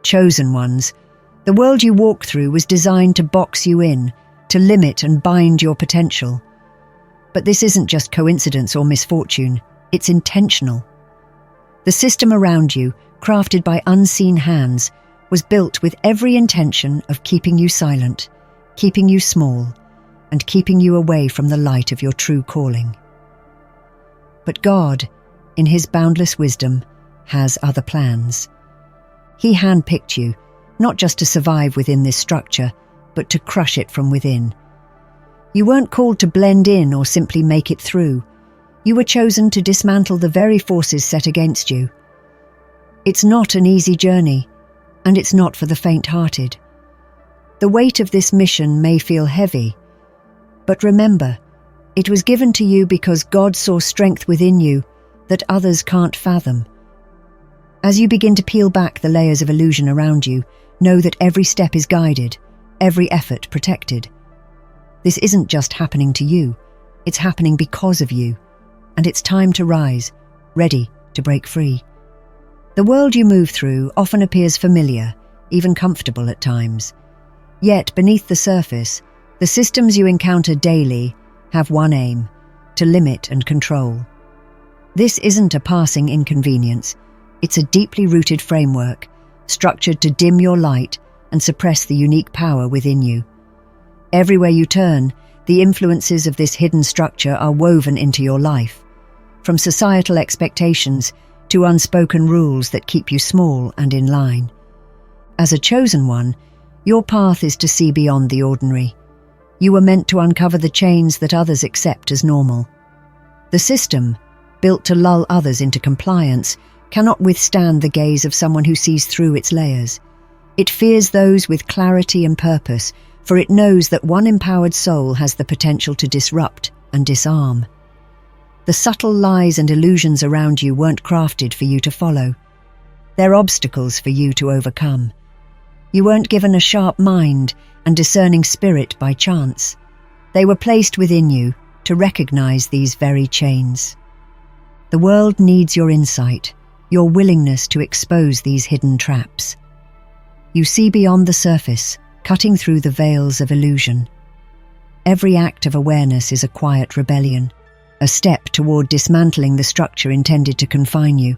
chosen ones, the world you walk through was designed to box you in, to limit and bind your potential. But this isn't just coincidence or misfortune, it's intentional. The system around you, crafted by unseen hands, was built with every intention of keeping you silent, keeping you small, and keeping you away from the light of your true calling. But God, in His boundless wisdom, has other plans. He handpicked you, not just to survive within this structure, but to crush it from within. You weren't called to blend in or simply make it through. You were chosen to dismantle the very forces set against you. It's not an easy journey, and it's not for the faint-hearted. The weight of this mission may feel heavy, but remember, it was given to you because God saw strength within you that others can't fathom. As you begin to peel back the layers of illusion around you, know that every step is guided, every effort protected. This isn't just happening to you, it's happening because of you, and it's time to rise, ready to break free. The world you move through often appears familiar, even comfortable at times. Yet beneath the surface, the systems you encounter daily have one aim: to limit and control. This isn't a passing inconvenience, it's a deeply rooted framework, structured to dim your light and suppress the unique power within you. Everywhere you turn, the influences of this hidden structure are woven into your life, from societal expectations to unspoken rules that keep you small and in line. As a chosen one, your path is to see beyond the ordinary. You were meant to uncover the chains that others accept as normal. The system, built to lull others into compliance, cannot withstand the gaze of someone who sees through its layers. It fears those with clarity and purpose, for it knows that one empowered soul has the potential to disrupt and disarm. The subtle lies and illusions around you weren't crafted for you to follow. They're obstacles for you to overcome. You weren't given a sharp mind and discerning spirit by chance. They were placed within you to recognize these very chains. The world needs your insight, your willingness to expose these hidden traps. You see beyond the surface, cutting through the veils of illusion. Every act of awareness is a quiet rebellion, a step toward dismantling the structure intended to confine you.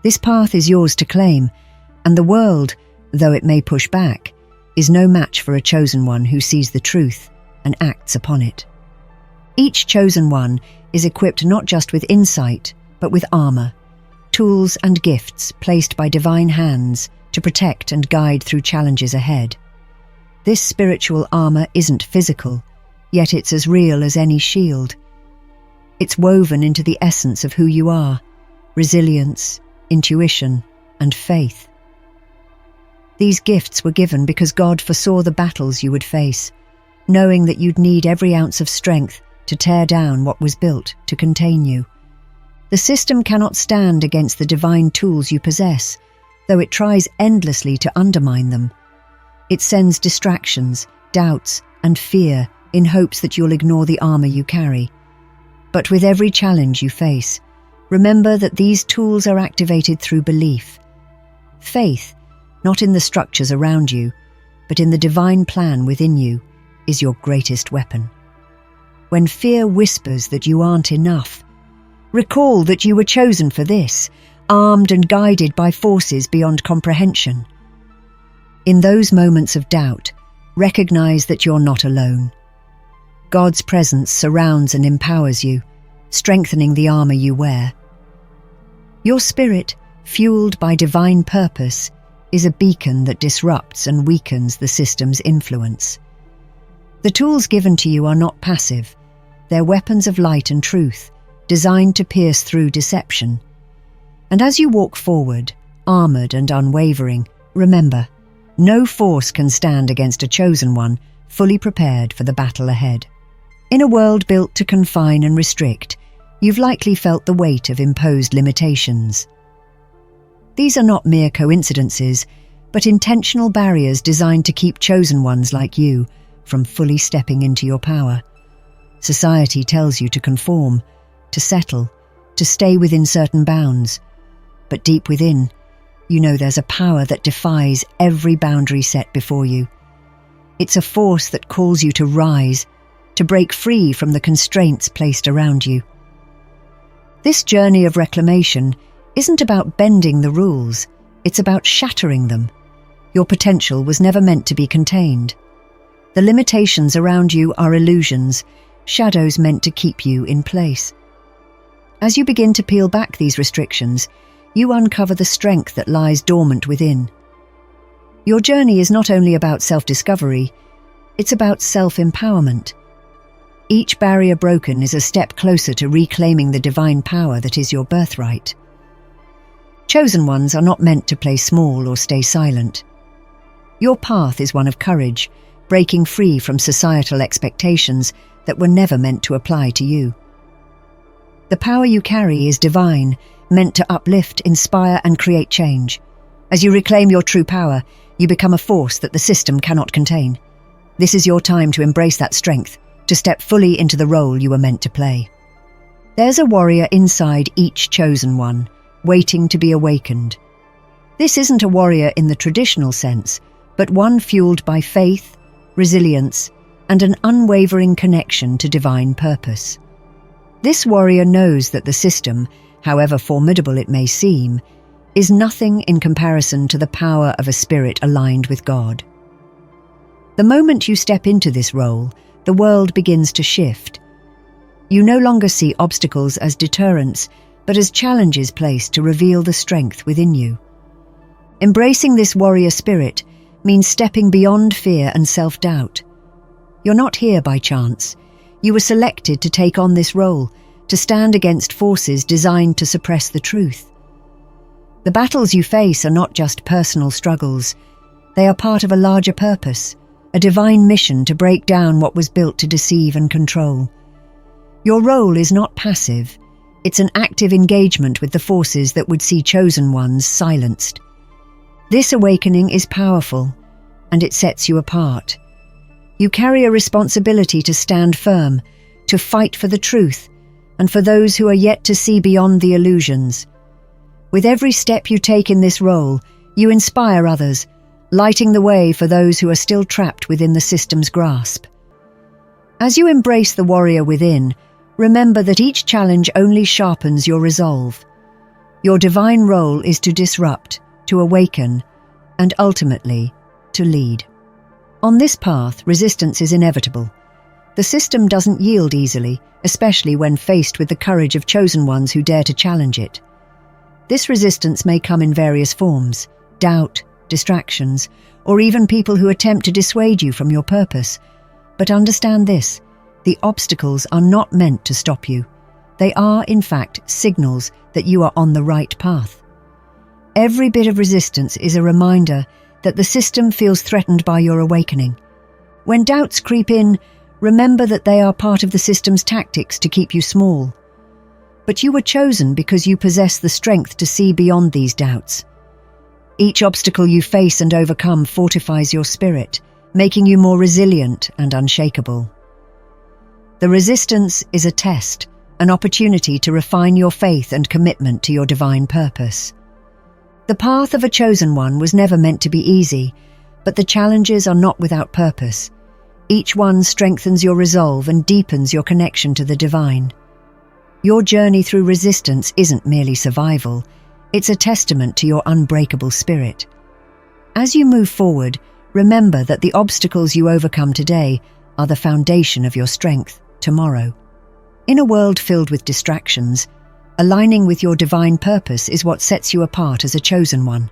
This path is yours to claim, and the world, though it may push back, is no match for a chosen one who sees the truth and acts upon it. Each chosen one is equipped not just with insight, but with armor, tools and gifts placed by divine hands to protect and guide through challenges ahead. This spiritual armor isn't physical, yet it's as real as any shield. It's woven into the essence of who you are: resilience, intuition, and faith. These gifts were given because God foresaw the battles you would face, knowing that you'd need every ounce of strength to tear down what was built to contain you. The system cannot stand against the divine tools you possess, though it tries endlessly to undermine them. It sends distractions, doubts, and fear in hopes that you'll ignore the armor you carry. But with every challenge you face, remember that these tools are activated through belief. Faith, not in the structures around you, but in the divine plan within you, is your greatest weapon. When fear whispers that you aren't enough, recall that you were chosen for this, armed and guided by forces beyond comprehension. In those moments of doubt, recognize that you're not alone. God's presence surrounds and empowers you, strengthening the armor you wear. Your spirit, fueled by divine purpose, is a beacon that disrupts and weakens the system's influence. The tools given to you are not passive. They're weapons of light and truth, designed to pierce through deception. And as you walk forward, armored and unwavering, remember, no force can stand against a chosen one, fully prepared for the battle ahead. In a world built to confine and restrict, you've likely felt the weight of imposed limitations. These are not mere coincidences, but intentional barriers designed to keep chosen ones like you from fully stepping into your power. Society tells you to conform, to settle, to stay within certain bounds. But deep within, you know there's a power that defies every boundary set before you. It's a force that calls you to rise, to break free from the constraints placed around you. This journey of reclamation isn't about bending the rules, it's about shattering them. Your potential was never meant to be contained. The limitations around you are illusions, shadows meant to keep you in place. As you begin to peel back these restrictions, you uncover the strength that lies dormant within. Your journey is not only about self-discovery, it's about self-empowerment. Each barrier broken is a step closer to reclaiming the divine power that is your birthright. Chosen ones are not meant to play small or stay silent. Your path is one of courage, breaking free from societal expectations that were never meant to apply to you. The power you carry is divine, meant to uplift, inspire, and create change. As you reclaim your true power, you become a force that the system cannot contain. This is your time to embrace that strength, to step fully into the role you were meant to play. There's a warrior inside each chosen one, waiting to be awakened. This isn't a warrior in the traditional sense, but one fueled by faith, resilience, and an unwavering connection to divine purpose. This warrior knows that the system, however formidable it may seem, is nothing in comparison to the power of a spirit aligned with God. The moment you step into this role, the world begins to shift. You no longer see obstacles as deterrents, but as challenges placed to reveal the strength within you. Embracing this warrior spirit means stepping beyond fear and self-doubt. You're not here by chance. You were selected to take on this role, to stand against forces designed to suppress the truth. The battles you face are not just personal struggles. They are part of a larger purpose, a divine mission to break down what was built to deceive and control. Your role is not passive. It's an active engagement with the forces that would see chosen ones silenced. This awakening is powerful, and it sets you apart. You carry a responsibility to stand firm, to fight for the truth, and for those who are yet to see beyond the illusions. With every step you take in this role, you inspire others, lighting the way for those who are still trapped within the system's grasp. As you embrace the warrior within, remember that each challenge only sharpens your resolve. Your divine role is to disrupt, to awaken, and ultimately, to lead. On this path, resistance is inevitable. The system doesn't yield easily, especially when faced with the courage of chosen ones who dare to challenge it. This resistance may come in various forms: doubt, distractions, or even people who attempt to dissuade you from your purpose. But understand this: the obstacles are not meant to stop you. They are, in fact, signals that you are on the right path. Every bit of resistance is a reminder that the system feels threatened by your awakening. When doubts creep in, remember that they are part of the system's tactics to keep you small. But you were chosen because you possess the strength to see beyond these doubts. Each obstacle you face and overcome fortifies your spirit, making you more resilient and unshakable. The resistance is a test, an opportunity to refine your faith and commitment to your divine purpose. The path of a chosen one was never meant to be easy, but the challenges are not without purpose. Each one strengthens your resolve and deepens your connection to the divine. Your journey through resistance isn't merely survival, it's a testament to your unbreakable spirit. As you move forward, remember that the obstacles you overcome today are the foundation of your strength tomorrow. In a world filled with distractions, aligning with your divine purpose is what sets you apart as a chosen one.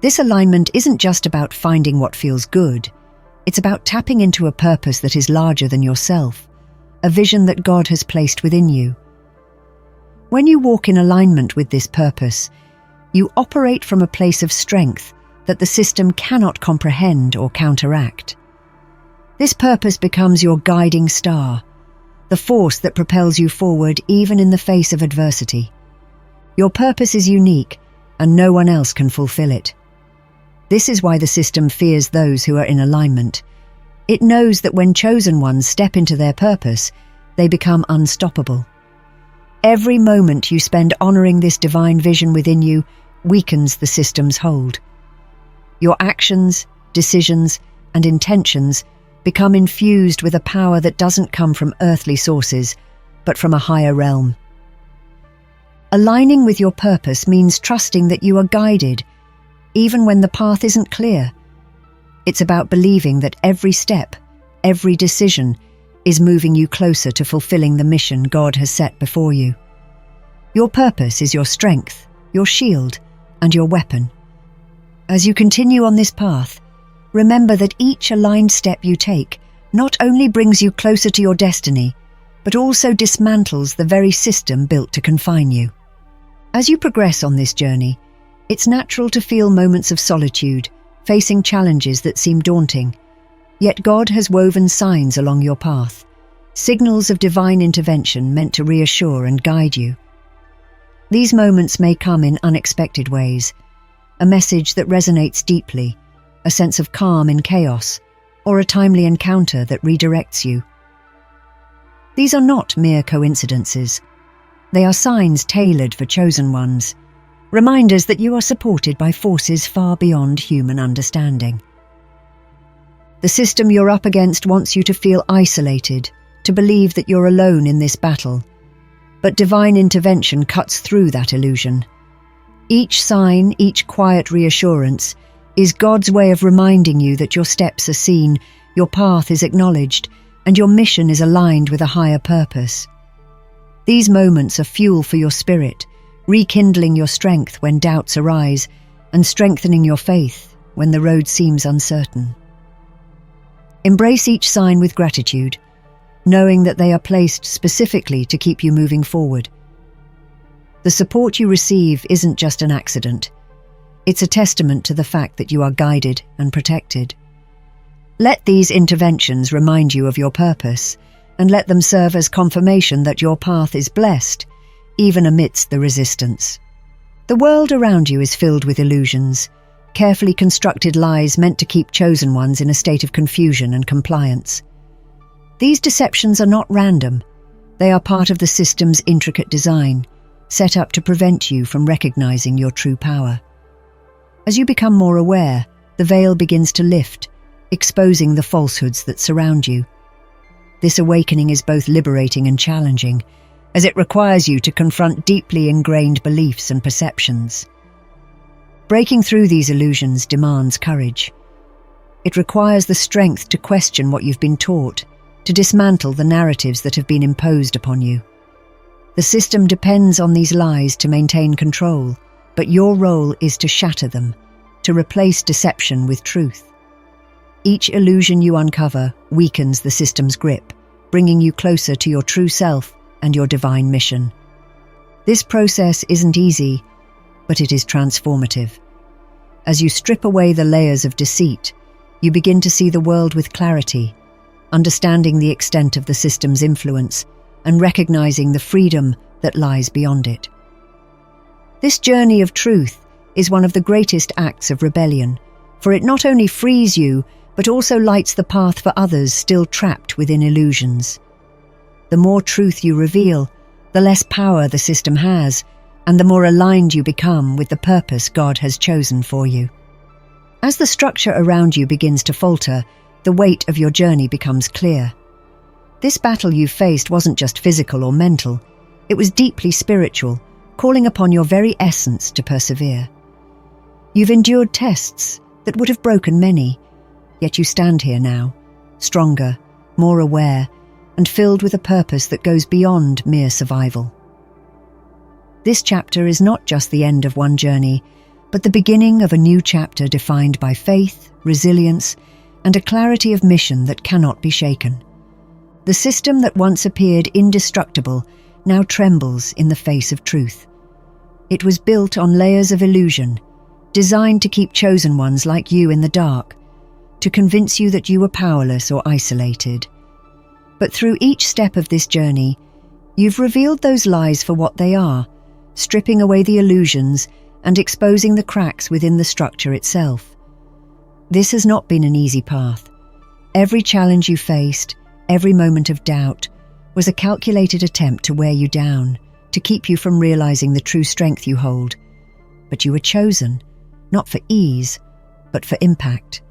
This alignment isn't just about finding what feels good, it's about tapping into a purpose that is larger than yourself, a vision that God has placed within you. When you walk in alignment with this purpose, you operate from a place of strength that the system cannot comprehend or counteract. This purpose becomes your guiding star, the force that propels you forward even in the face of adversity. Your purpose is unique, and no one else can fulfill it. This is why the system fears those who are in alignment. It knows that when chosen ones step into their purpose, they become unstoppable. Every moment you spend honoring this divine vision within you weakens the system's hold. Your actions, decisions, and intentions become infused with a power that doesn't come from earthly sources, but from a higher realm. Aligning with your purpose means trusting that you are guided, even when the path isn't clear. It's about believing that every step, every decision, is moving you closer to fulfilling the mission God has set before you. Your purpose is your strength, your shield, and your weapon. As you continue on this path, remember that each aligned step you take not only brings you closer to your destiny, but also dismantles the very system built to confine you. As you progress on this journey, it's natural to feel moments of solitude, facing challenges that seem daunting. Yet God has woven signs along your path, signals of divine intervention meant to reassure and guide you. These moments may come in unexpected ways, a message that resonates deeply, a sense of calm in chaos, or a timely encounter that redirects you. These are not mere coincidences. They are signs tailored for chosen ones, reminders that you are supported by forces far beyond human understanding. The system you're up against wants you to feel isolated, to believe that you're alone in this battle. But divine intervention cuts through that illusion. Each sign, each quiet reassurance, is God's way of reminding you that your steps are seen, your path is acknowledged, and your mission is aligned with a higher purpose. These moments are fuel for your spirit, rekindling your strength when doubts arise, and strengthening your faith when the road seems uncertain. Embrace each sign with gratitude, knowing that they are placed specifically to keep you moving forward. The support you receive isn't just an accident. It's a testament to the fact that you are guided and protected. Let these interventions remind you of your purpose, and let them serve as confirmation that your path is blessed, even amidst the resistance. The world around you is filled with illusions, carefully constructed lies meant to keep chosen ones in a state of confusion and compliance. These deceptions are not random. They are part of the system's intricate design, set up to prevent you from recognizing your true power. As you become more aware, the veil begins to lift, exposing the falsehoods that surround you. This awakening is both liberating and challenging, as it requires you to confront deeply ingrained beliefs and perceptions. Breaking through these illusions demands courage. It requires the strength to question what you've been taught, to dismantle the narratives that have been imposed upon you. The system depends on these lies to maintain control, but your role is to shatter them, to replace deception with truth. Each illusion you uncover weakens the system's grip, bringing you closer to your true self and your divine mission. This process isn't easy, but it is transformative. As you strip away the layers of deceit, you begin to see the world with clarity, understanding the extent of the system's influence and recognizing the freedom that lies beyond it. This journey of truth is one of the greatest acts of rebellion, for it not only frees you, but also lights the path for others still trapped within illusions. The more truth you reveal, the less power the system has, and the more aligned you become with the purpose God has chosen for you. As the structure around you begins to falter, the weight of your journey becomes clear. This battle you faced wasn't just physical or mental, it was deeply spiritual, calling upon your very essence to persevere. You've endured tests that would have broken many, yet you stand here now, stronger, more aware, and filled with a purpose that goes beyond mere survival. This chapter is not just the end of one journey, but the beginning of a new chapter defined by faith, resilience, and a clarity of mission that cannot be shaken. The system that once appeared indestructible now trembles in the face of truth. It was built on layers of illusion, designed to keep chosen ones like you in the dark, to convince you that you were powerless or isolated. But through each step of this journey, you've revealed those lies for what they are, stripping away the illusions and exposing the cracks within the structure itself. This has not been an easy path. Every challenge you faced, every moment of doubt, was a calculated attempt to wear you down, to keep you from realizing the true strength you hold. but you were chosen, not for ease, but for impact.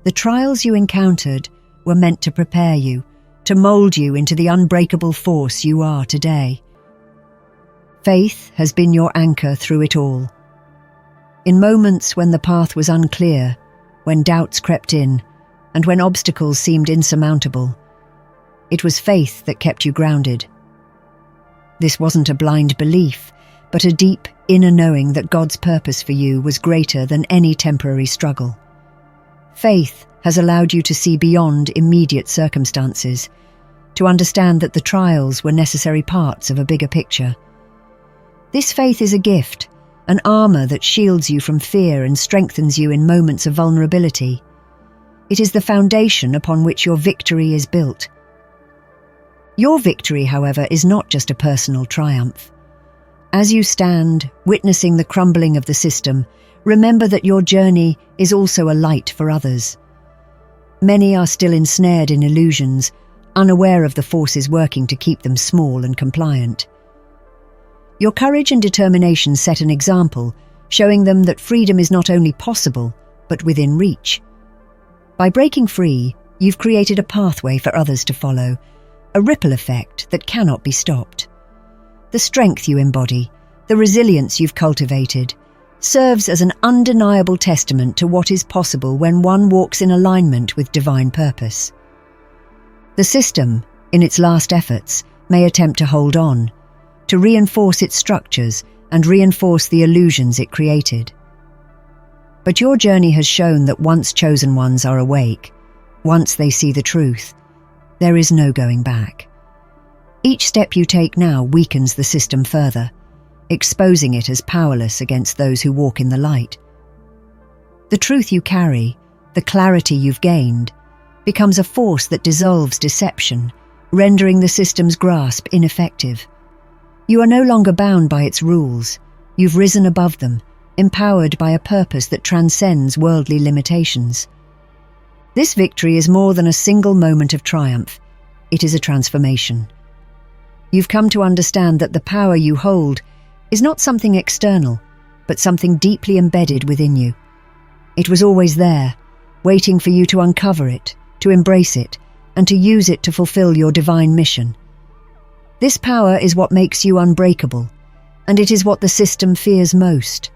The trials you encountered were meant to prepare you, to mold you into the unbreakable force you are today. Faith has been your anchor through it all. In moments when the path was unclear, when doubts crept in, and when obstacles seemed insurmountable, it was faith that kept you grounded. This wasn't a blind belief, but a deep inner knowing that God's purpose for you was greater than any temporary struggle. Faith has allowed you to see beyond immediate circumstances, to understand that the trials were necessary parts of a bigger picture. This faith is a gift, an armor that shields you from fear and strengthens you in moments of vulnerability. It is the foundation upon which your victory is built. Your victory, however, is not just a personal triumph. As you stand, witnessing the crumbling of the system, remember that your journey is also a light for others. Many are still ensnared in illusions, unaware of the forces working to keep them small and compliant. Your courage and determination set an example, showing them that freedom is not only possible, but within reach. By breaking free, you've created a pathway for others to follow, a ripple effect that cannot be stopped. The strength you embody, the resilience you've cultivated, serves as an undeniable testament to what is possible when one walks in alignment with divine purpose. The system, in its last efforts, may attempt to hold on, to reinforce its structures and reinforce the illusions it created. But your journey has shown that once chosen ones are awake, once they see the truth, there is no going back. Each step you take now weakens the system further, exposing it as powerless against those who walk in the light. The truth you carry, the clarity you've gained, becomes a force that dissolves deception, rendering the system's grasp ineffective. You are no longer bound by its rules. You've risen above them, empowered by a purpose that transcends worldly limitations. This victory is more than a single moment of triumph. It is a transformation. You've come to understand that the power you hold is not something external, but something deeply embedded within you. It was always there, waiting for you to uncover it, to embrace it, and to use it to fulfill your divine mission. This power is what makes you unbreakable, and it is what the system fears most.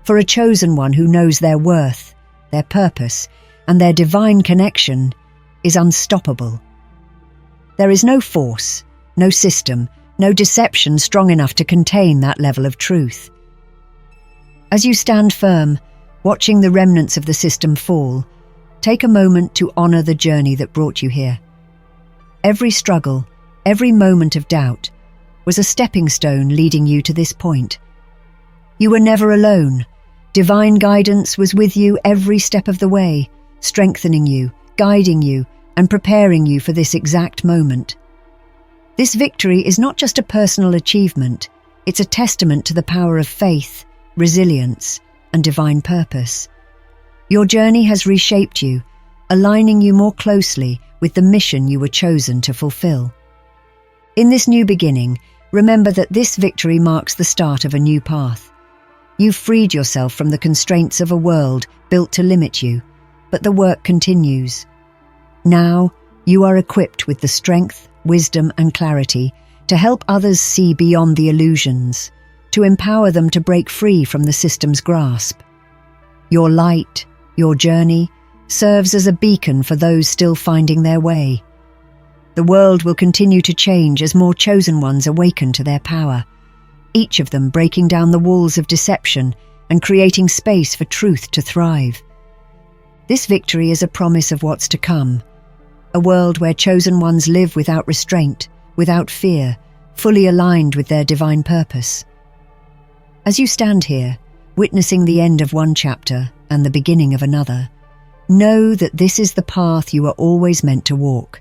For a chosen one who knows their worth, their purpose, and their divine connection is unstoppable. There is no force, no system, no deception strong enough to contain that level of truth. As you stand firm, watching the remnants of the system fall, take a moment to honor the journey that brought you here. Every struggle, every moment of doubt, was a stepping stone leading you to this point. You were never alone. Divine guidance was with you every step of the way, strengthening you, guiding you, and preparing you for this exact moment. This victory is not just a personal achievement, it's a testament to the power of faith, resilience, and divine purpose. Your journey has reshaped you, aligning you more closely with the mission you were chosen to fulfill. In this new beginning, remember that this victory marks the start of a new path. You've freed yourself from the constraints of a world built to limit you, but the work continues. Now, you are equipped with the strength, wisdom, and clarity to help others see beyond the illusions, to empower them to break free from the system's grasp. Your light, your journey, serves as a beacon for those still finding their way. The world will continue to change as more chosen ones awaken to their power, each of them breaking down the walls of deception and creating space for truth to thrive. This victory is a promise of what's to come, a world where chosen ones live without restraint, without fear, fully aligned with their divine purpose. As you stand here, witnessing the end of one chapter and the beginning of another, know that this is the path you are always meant to walk.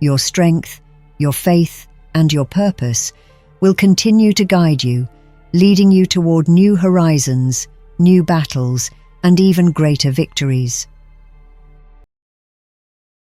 Your strength, your faith, and your purpose will continue to guide you, leading you toward new horizons, new battles, and even greater victories.